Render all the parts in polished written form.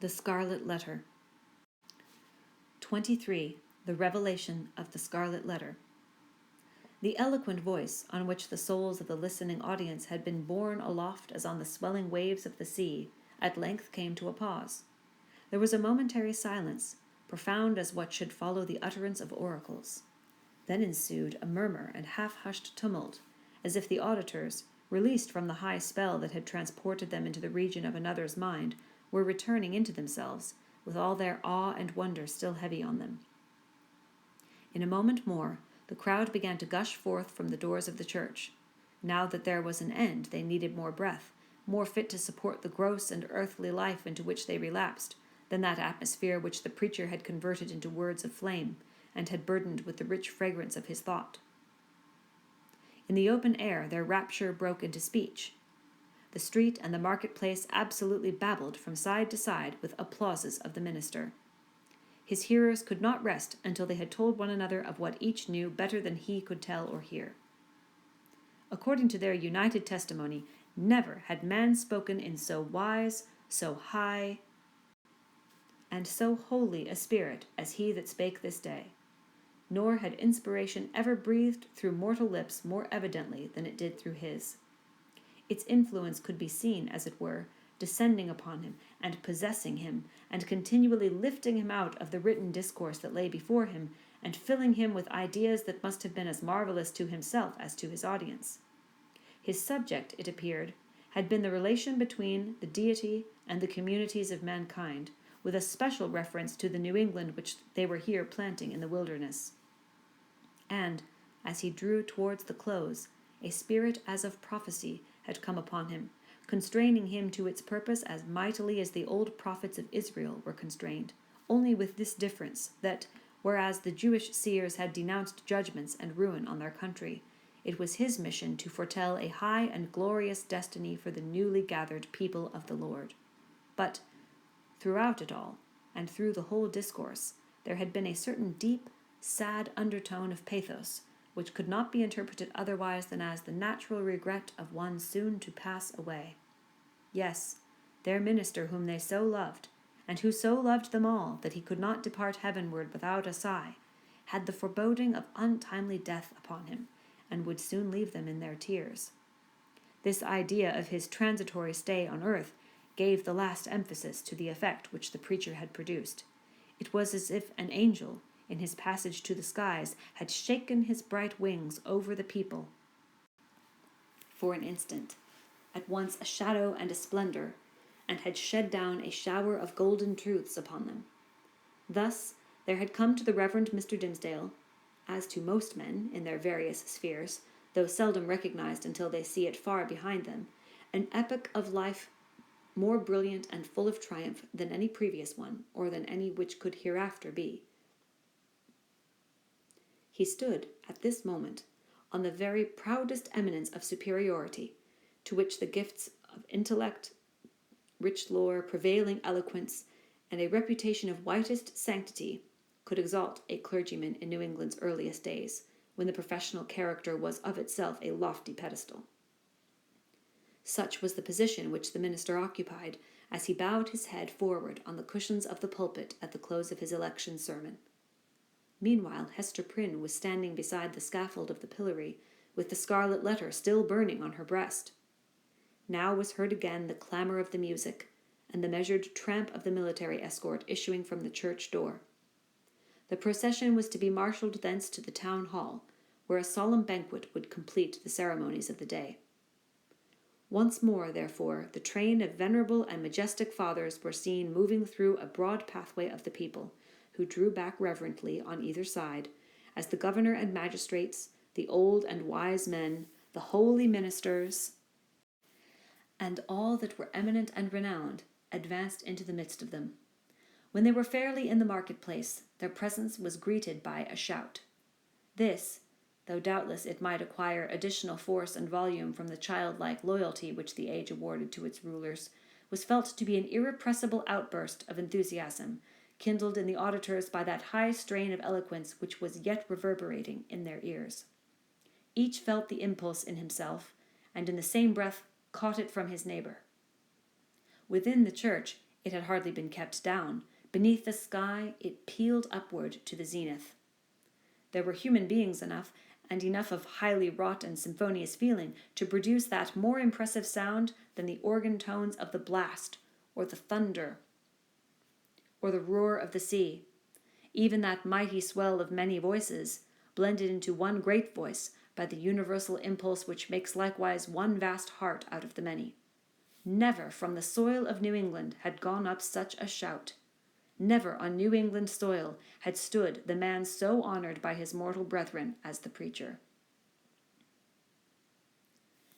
The Scarlet Letter. 23. The Revelation of the Scarlet Letter. The eloquent voice, on which the souls of the listening audience had been borne aloft as on the swelling waves of the sea, at length came to a pause. There was a momentary silence, profound as what should follow the utterance of oracles. Then ensued a murmur and half-hushed tumult, as if the auditors, released from the high spell that had transported them into the region of another's mind, were returning into themselves, with all their awe and wonder still heavy on them. In a moment more, the crowd began to gush forth from the doors of the church. Now that there was an end, they needed more breath, more fit to support the gross and earthly life into which they relapsed, than that atmosphere which the preacher had converted into words of flame, and had burdened with the rich fragrance of his thought. In the open air their rapture broke into speech. The street and the marketplace absolutely babbled from side to side with applauses of the minister. His hearers could not rest until they had told one another of what each knew better than he could tell or hear. According to their united testimony, never had man spoken in so wise, so high, and so holy a spirit as he that spake this day. Nor had inspiration ever breathed through mortal lips more evidently than it did through his. Its influence could be seen, as it were, descending upon him and possessing him, and continually lifting him out of the written discourse that lay before him, and filling him with ideas that must have been as marvelous to himself as to his audience. His subject, it appeared, had been the relation between the deity and the communities of mankind, with a special reference to the New England which they were here planting in the wilderness. And, as he drew towards the close, a spirit as of prophecy had come upon him, constraining him to its purpose as mightily as the old prophets of Israel were constrained, only with this difference, that, whereas the Jewish seers had denounced judgments and ruin on their country, it was his mission to foretell a high and glorious destiny for the newly gathered people of the Lord. But, throughout it all, and through the whole discourse, there had been a certain deep, sad undertone of pathos, which could not be interpreted otherwise than as the natural regret of one soon to pass away. Yes, their minister whom they so loved, and who so loved them all that he could not depart heavenward without a sigh, had the foreboding of untimely death upon him, and would soon leave them in their tears. This idea of his transitory stay on earth gave the last emphasis to the effect which the preacher had produced. It was as if an angel, in his passage to the skies, had shaken his bright wings over the people for an instant, at once a shadow and a splendor, and had shed down a shower of golden truths upon them. Thus there had come to the Reverend Mr. Dimmesdale, as to most men in their various spheres, though seldom recognized until they see it far behind them, an epoch of life more brilliant and full of triumph than any previous one, or than any which could hereafter be. He stood, at this moment, on the very proudest eminence of superiority, to which the gifts of intellect, rich lore, prevailing eloquence, and a reputation of whitest sanctity could exalt a clergyman in New England's earliest days, when the professional character was of itself a lofty pedestal. Such was the position which the minister occupied as he bowed his head forward on the cushions of the pulpit at the close of his election sermon. Meanwhile, Hester Prynne was standing beside the scaffold of the pillory, with the scarlet letter still burning on her breast. Now was heard again the clamor of the music, and the measured tramp of the military escort issuing from the church door. The procession was to be marshalled thence to the town hall, where a solemn banquet would complete the ceremonies of the day. Once more, therefore, the train of venerable and majestic fathers were seen moving through a broad pathway of the people, who drew back reverently on either side, as the governor and magistrates, the old and wise men, the holy ministers, and all that were eminent and renowned, advanced into the midst of them. When they were fairly in the marketplace, their presence was greeted by a shout. This, though doubtless it might acquire additional force and volume from the childlike loyalty which the age awarded to its rulers, was felt to be an irrepressible outburst of enthusiasm, kindled in the auditors by that high strain of eloquence which was yet reverberating in their ears. Each felt the impulse in himself, and in the same breath caught it from his neighbor. Within the church, It had hardly been kept down. Beneath the sky, it pealed upward to the zenith. There were human beings enough, and enough of highly wrought and symphonious feeling, to produce that more impressive sound than the organ tones of the blast, or the thunder, or the roar of the sea. Even that mighty swell of many voices, blended into one great voice by the universal impulse which makes likewise one vast heart out of the many. Never from the soil of New England had gone up such a shout. Never on New England soil had stood the man so honored by his mortal brethren as the preacher.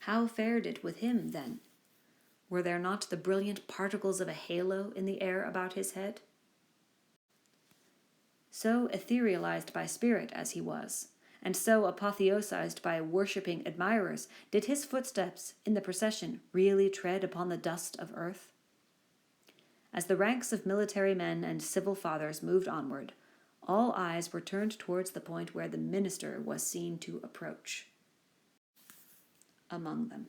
How fared it with him, then? Were there not the brilliant particles of a halo in the air about his head? So etherealized by spirit as he was, and so apotheosized by worshipping admirers, did his footsteps in the procession really tread upon the dust of earth? As the ranks of military men and civil fathers moved onward, all eyes were turned towards the point where the minister was seen to approach. Among them,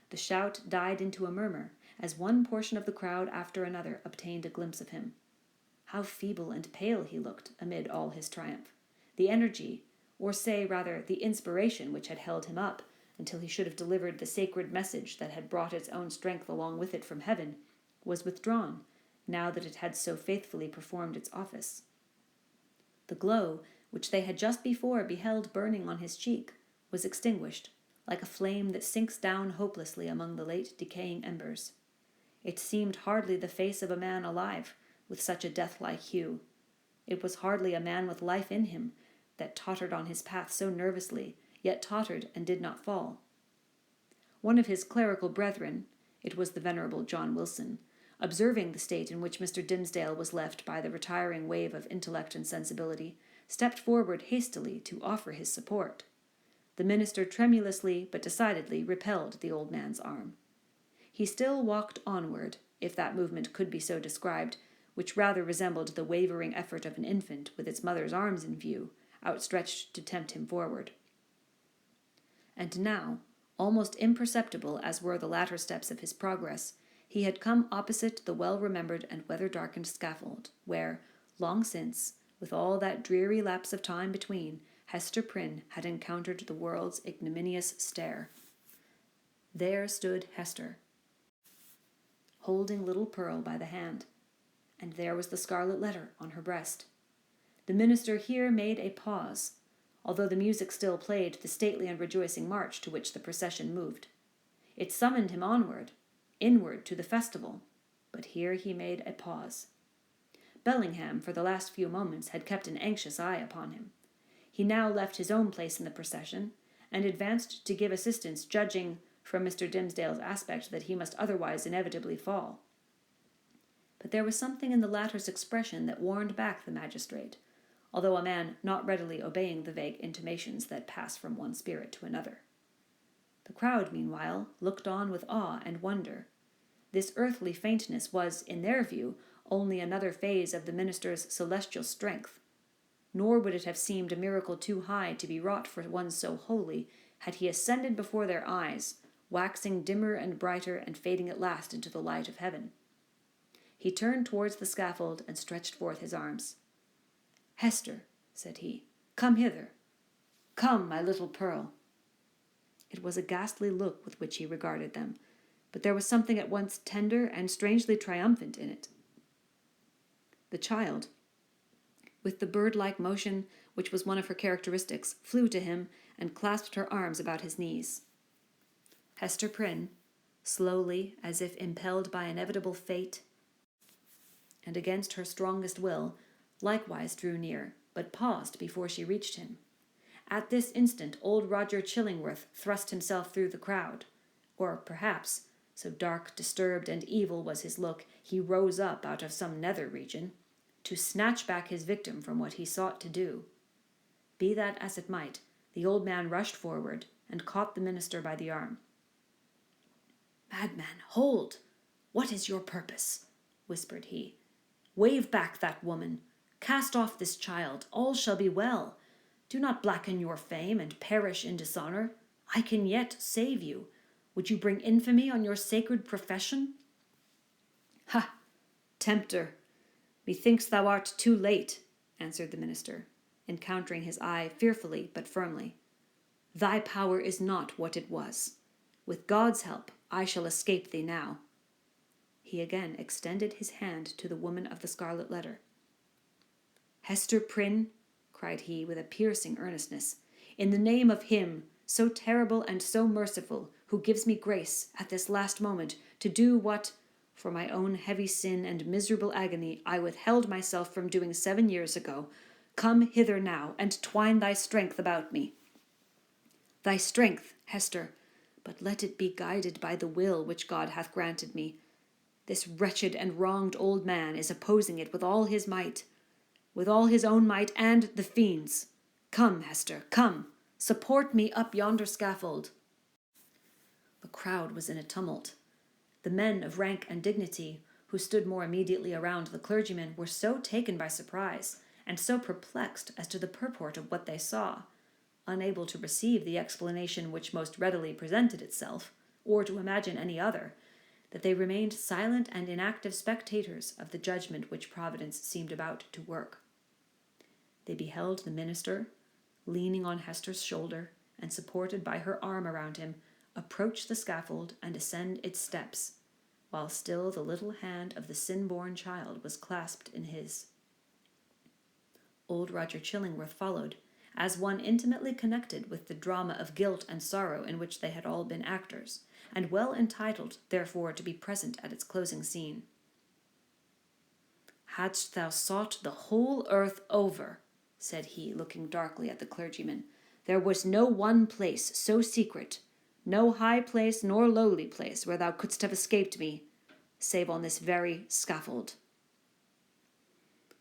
the shout died into a murmur as one portion of the crowd after another obtained a glimpse of him. How feeble and pale he looked amid all his triumph. The energy, or say rather the inspiration which had held him up until he should have delivered the sacred message that had brought its own strength along with it from heaven, was withdrawn, now that it had so faithfully performed its office. The glow, which they had just before beheld burning on his cheek, was extinguished, like a flame that sinks down hopelessly among the late decaying embers. It seemed hardly the face of a man alive, with such a death-like hue. It was hardly a man with life in him, that tottered on his path so nervously, yet tottered and did not fall. One of his clerical brethren, it was the venerable John Wilson, observing the state in which Mr. Dimmesdale was left by the retiring wave of intellect and sensibility, stepped forward hastily to offer his support. The minister tremulously but decidedly repelled the old man's arm. He still walked onward, if that movement could be so described, which rather resembled the wavering effort of an infant with its mother's arms in view, outstretched to tempt him forward. And now, almost imperceptible as were the latter steps of his progress, he had come opposite the well-remembered and weather-darkened scaffold, where, long since, with all that dreary lapse of time between, Hester Prynne had encountered the world's ignominious stare. There stood Hester, holding little Pearl by the hand, and there was the scarlet letter on her breast. The minister here made a pause, although the music still played the stately and rejoicing march to which the procession moved. It summoned him onward, inward to the festival, but here he made a pause. Bellingham, for the last few moments, had kept an anxious eye upon him. He now left his own place in the procession, and advanced to give assistance, judging from Mr. Dimmesdale's aspect that he must otherwise inevitably fall. But there was something in the latter's expression that warned back the magistrate, although a man not readily obeying the vague intimations that pass from one spirit to another. The crowd, meanwhile, looked on with awe and wonder. This earthly faintness was, in their view, only another phase of the minister's celestial strength, nor would it have seemed a miracle too high to be wrought for one so holy, had he ascended before their eyes, waxing dimmer and brighter and fading at last into the light of heaven. He turned towards the scaffold and stretched forth his arms. "Hester," said he, "come hither. Come, my little Pearl." It was a ghastly look with which he regarded them, but there was something at once tender and strangely triumphant in it. The child, with the bird-like motion which was one of her characteristics, flew to him and clasped her arms about his knees. Hester Prynne, slowly, as if impelled by inevitable fate, and against her strongest will, likewise drew near, but paused before she reached him. At this instant old Roger Chillingworth thrust himself through the crowd, or perhaps, so dark, disturbed, and evil was his look, he rose up out of some nether region, to snatch back his victim from what he sought to do. Be that as it might, the old man rushed forward and caught the minister by the arm. "Madman, hold! What is your purpose?" whispered he. "Wave back that woman. Cast off this child. All shall be well. Do not blacken your fame and perish in dishonor. I can yet save you. Would you bring infamy on your sacred profession?" "Ha! Tempter, methinks thou art too late, answered the minister, encountering his eye fearfully but firmly. Thy power is not what it was. With God's help, I shall escape thee now. He again extended his hand to the woman of the scarlet letter. Hester Prynne, cried he with a piercing earnestness, in the name of him, so terrible and so merciful, who gives me grace at this last moment to do what, for my own heavy sin and miserable agony, I withheld myself from doing 7 years ago, come hither now, and twine thy strength about me. Thy strength, Hester, but let it be guided by the will which God hath granted me. This wretched and wronged old man is opposing it with all his might, with all his own might and the fiend's. Come, Hester, come, support me up yonder scaffold. The crowd was in a tumult. The men of rank and dignity, who stood more immediately around the clergyman, were so taken by surprise, and so perplexed as to the purport of what they saw, unable to receive the explanation which most readily presented itself, or to imagine any other, that they remained silent and inactive spectators of the judgment which Providence seemed about to work. They beheld the minister, leaning on Hester's shoulder and supported by her arm around him, approach the scaffold and ascend its steps, while still the little hand of the sin-born child was clasped in his. Old Roger Chillingworth followed, as one intimately connected with the drama of guilt and sorrow in which they had all been actors, and well entitled, therefore, to be present at its closing scene. Hadst thou sought the whole earth over, said he, looking darkly at the clergyman, there was no one place so secret, no high place nor lowly place where thou couldst have escaped me, save on this very scaffold.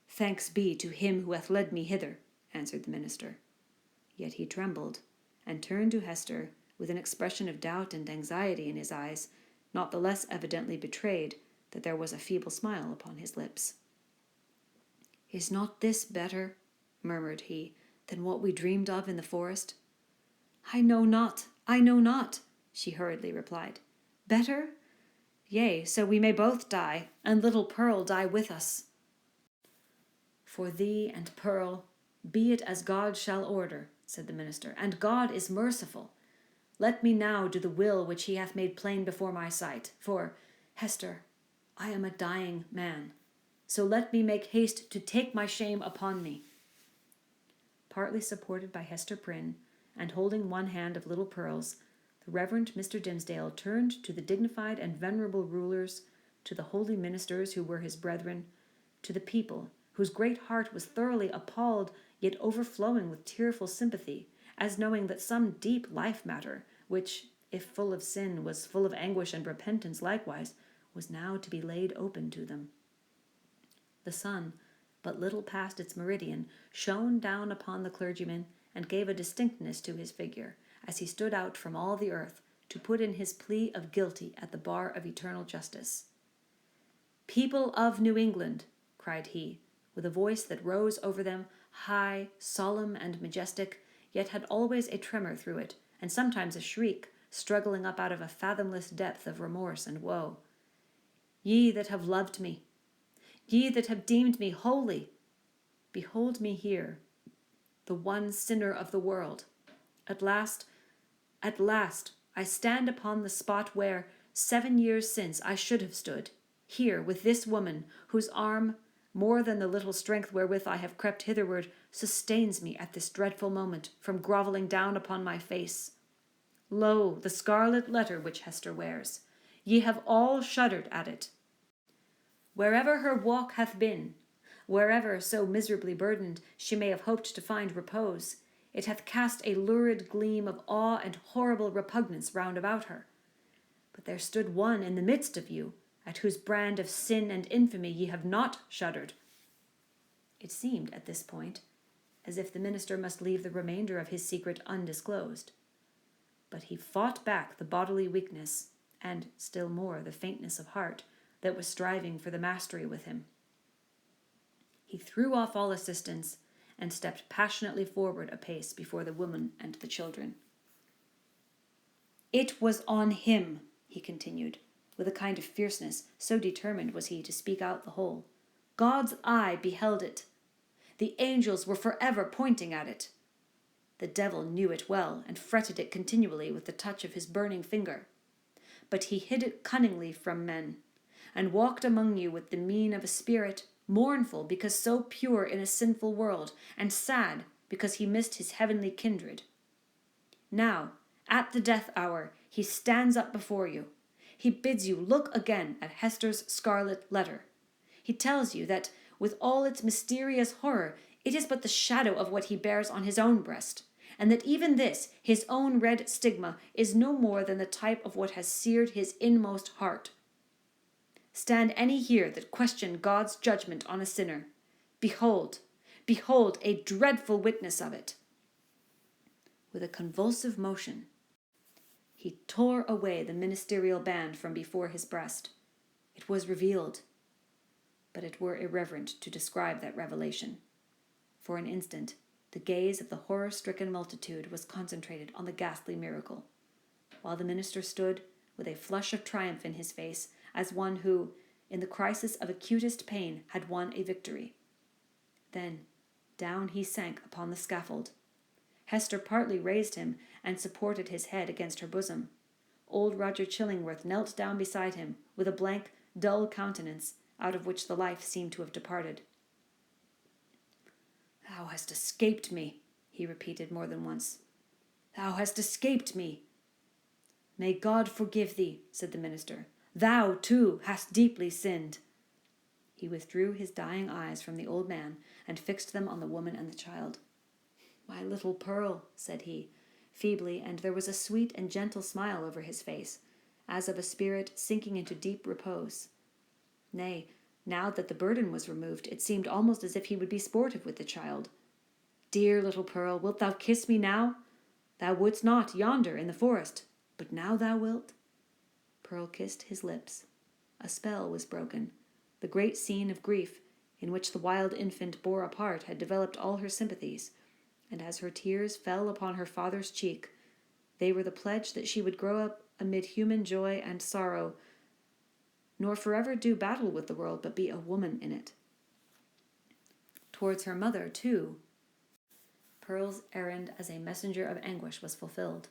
Thanks be to him who hath led me hither, answered the minister. Yet he trembled, and turned to Hester with an expression of doubt and anxiety in his eyes, not the less evidently betrayed that there was a feeble smile upon his lips. Is not this better, murmured he, than what we dreamed of in the forest? I know not, she hurriedly replied. Better? Yea, so we may both die, and little Pearl die with us. For thee and Pearl, be it as God shall order, said the minister, and God is merciful. Let me now do the will which he hath made plain before my sight, for, Hester, I am a dying man, so let me make haste to take my shame upon me. Partly supported by Hester Prynne, and holding one hand of little Pearl's, the Reverend Mr. Dimmesdale turned to the dignified and venerable rulers, to the holy ministers who were his brethren, to the people, whose great heart was thoroughly appalled, yet overflowing with tearful sympathy, as knowing that some deep life matter, which, if full of sin, was full of anguish and repentance likewise, was now to be laid open to them. The sun, but little past its meridian, shone down upon the clergyman and gave a distinctness to his figure, as he stood out from all the earth to put in his plea of guilty at the bar of eternal justice. People of New England, cried he, with a voice that rose over them, high, solemn, and majestic, yet had always a tremor through it, and sometimes a shriek, struggling up out of a fathomless depth of remorse and woe. Ye that have loved me, ye that have deemed me holy, behold me here, the one sinner of the world. At last, I stand upon the spot where, 7 years since, I should have stood, here with this woman, whose arm, more than the little strength wherewith I have crept hitherward, sustains me at this dreadful moment from grovelling down upon my face. Lo, the scarlet letter which Hester wears. Ye have all shuddered at it. Wherever her walk hath been, wherever, so miserably burdened, she may have hoped to find repose, it hath cast a lurid gleam of awe and horrible repugnance round about her. But there stood one in the midst of you, at whose brand of sin and infamy ye have not shuddered. It seemed at this point as if the minister must leave the remainder of his secret undisclosed. But he fought back the bodily weakness, and still more the faintness of heart, that was striving for the mastery with him. He threw off all assistance, and stepped passionately forward a pace before the woman and the children. It was on him, he continued, with a kind of fierceness, so determined was he to speak out the whole. God's eye beheld it. The angels were forever pointing at it. The devil knew it well, and fretted it continually with the touch of his burning finger. But he hid it cunningly from men, and walked among you with the mien of a spirit, mournful because so pure in a sinful world, and sad because he missed his heavenly kindred. Now, at the death hour, he stands up before you. He bids you look again at Hester's scarlet letter. He tells you that, with all its mysterious horror, it is but the shadow of what he bears on his own breast, and that even this, his own red stigma, is no more than the type of what has seared his inmost heart. Stand any here that question God's judgment on a sinner. Behold, behold, a dreadful witness of it. With a convulsive motion, he tore away the ministerial band from before his breast. It was revealed, but it were irreverent to describe that revelation. For an instant, the gaze of the horror-stricken multitude was concentrated on the ghastly miracle, while the minister stood with a flush of triumph in his face, as one who, in the crisis of acutest pain, had won a victory. Then down he sank upon the scaffold. Hester partly raised him and supported his head against her bosom. Old Roger Chillingworth knelt down beside him, with a blank, dull countenance, out of which the life seemed to have departed. "Thou hast escaped me," he repeated more than once. "Thou hast escaped me." "May God forgive thee," said the minister. "Thou, too, hast deeply sinned." He withdrew his dying eyes from the old man and fixed them on the woman and the child. "My little Pearl," said he, feebly, and there was a sweet and gentle smile over his face, as of a spirit sinking into deep repose. Nay, now that the burden was removed, it seemed almost as if he would be sportive with the child. "Dear little Pearl, wilt thou kiss me now? Thou wouldst not yonder in the forest, but now thou wilt." Pearl kissed his lips. A spell was broken. The great scene of grief, in which the wild infant bore a part, had developed all her sympathies, and as her tears fell upon her father's cheek, they were the pledge that she would grow up amid human joy and sorrow, nor forever do battle with the world, but be a woman in it. Towards her mother, too, Pearl's errand as a messenger of anguish was fulfilled.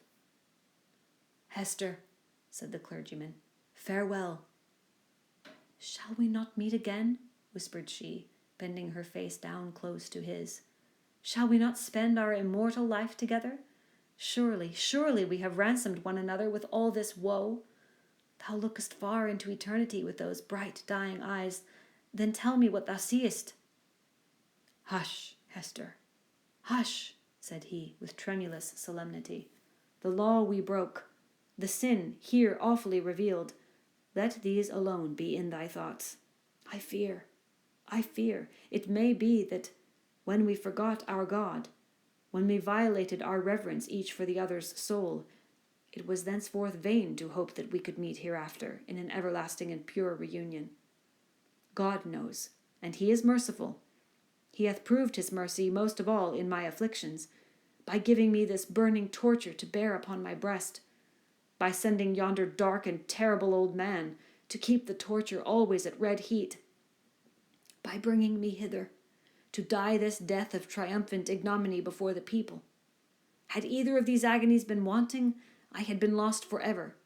"Hester," said the clergyman, "farewell." "Shall we not meet again?" whispered she, bending her face down close to his. "Shall we not spend our immortal life together? Surely, surely we have ransomed one another with all this woe. Thou lookest far into eternity with those bright, dying eyes. Then tell me what thou seest." "Hush, Hester, hush," said he, with tremulous solemnity. "The law we broke, the sin here awfully revealed, let these alone be in thy thoughts. I fear, it may be that when we forgot our God, when we violated our reverence each for the other's soul, it was thenceforth vain to hope that we could meet hereafter in an everlasting and pure reunion. God knows, and he is merciful. He hath proved his mercy most of all in my afflictions, by giving me this burning torture to bear upon my breast, by sending yonder dark and terrible old man to keep the torture always at red heat, by bringing me hither to die this death of triumphant ignominy before the people. Had either of these agonies been wanting, I had been lost forever.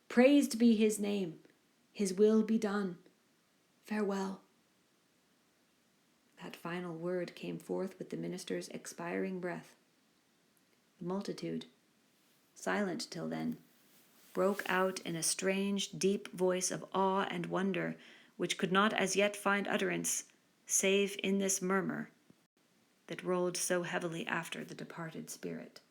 Praised be his name. His will be done. Farewell." That final word came forth with the minister's expiring breath. The multitude, silent till then, broke out in a strange, deep voice of awe and wonder, which could not as yet find utterance, save in this murmur that rolled so heavily after the departed spirit.